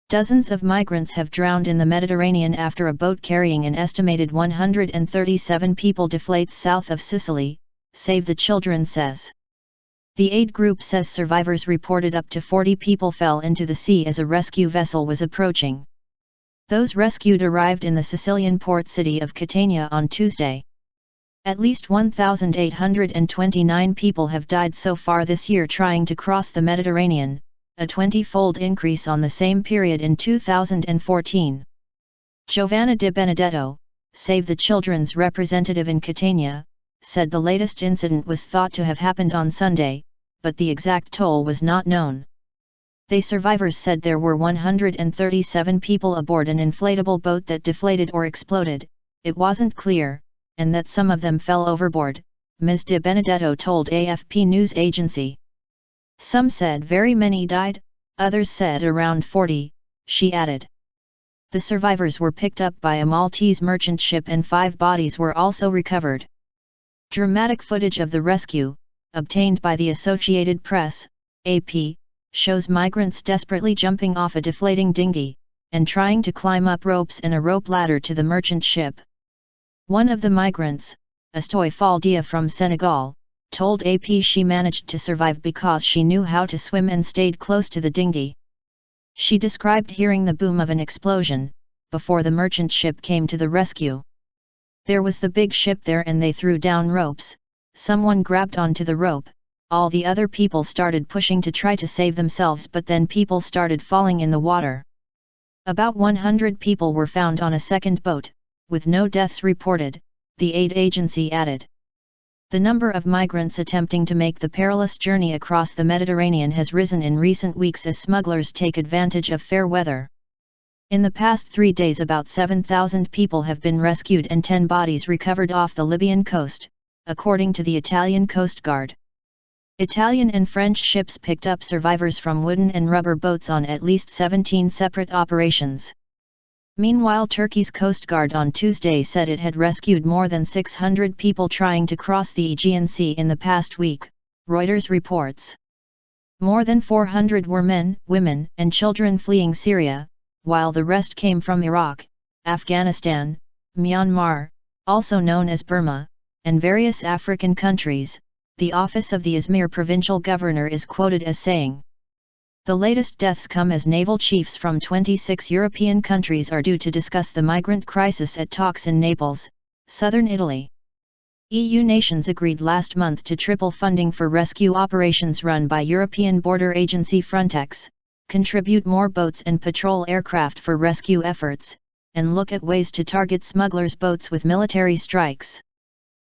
Dozens of migrants have drowned in the Mediterranean after a boat carrying an estimated 137 people deflates south of Sicily, Save the Children says. The aid group says survivors reported up to 40 people fell into the sea as a rescue vessel was approaching. Those rescued arrived in the Sicilian port city of Catania on Tuesday. At least 1,829 people have died so far this year trying to cross the Mediterranean, a 20-fold increase on the same period in 2014. Giovanna di Benedetto, Save the Children's representative in Catania, said the latest incident was thought to have happened on Sunday, but the exact toll was not known. The survivors said there were 137 people aboard an inflatable boat that deflated or exploded, it wasn't clear, and that some of them fell overboard, Ms. Di Benedetto told AFP news agency. Some said very many died, others said around 40, she added. The survivors were picked up by a Maltese merchant ship and 5 bodies were also recovered. Dramatic footage of the rescue, obtained by the Associated Press, AP, shows migrants desperately jumping off a deflating dinghy, and trying to climb up ropes and a rope ladder to the merchant ship. One of the migrants, Astoy Faldia from Senegal, told AP she managed to survive because she knew how to swim and stayed close to the dinghy. She described hearing the boom of an explosion, before the merchant ship came to the rescue. There was the big ship there and they threw down ropes, someone grabbed onto the rope, all the other people started pushing to try to save themselves but then people started falling in the water. About 100 people were found on a second boat, with no deaths reported, the aid agency added. The number of migrants attempting to make the perilous journey across the Mediterranean has risen in recent weeks as smugglers take advantage of fair weather. In the past 3 days about 7,000 people have been rescued and 10 bodies recovered off the Libyan coast, according to the Italian Coast Guard. Italian and French ships picked up survivors from wooden and rubber boats on at least 17 separate operations. Meanwhile, Turkey's Coast Guard on Tuesday said it had rescued more than 600 people trying to cross the Aegean Sea in the past week, Reuters reports. More than 400 were men, women, and children fleeing Syria, while the rest came from Iraq, Afghanistan, Myanmar, also known as Burma, and various African countries, the office of the Izmir provincial governor is quoted as saying. The latest deaths come as naval chiefs from 26 European countries are due to discuss the migrant crisis at talks in Naples, southern Italy. EU nations agreed last month to triple funding for rescue operations run by European border agency Frontex, contribute more boats and patrol aircraft for rescue efforts, and look at ways to target smugglers' boats with military strikes.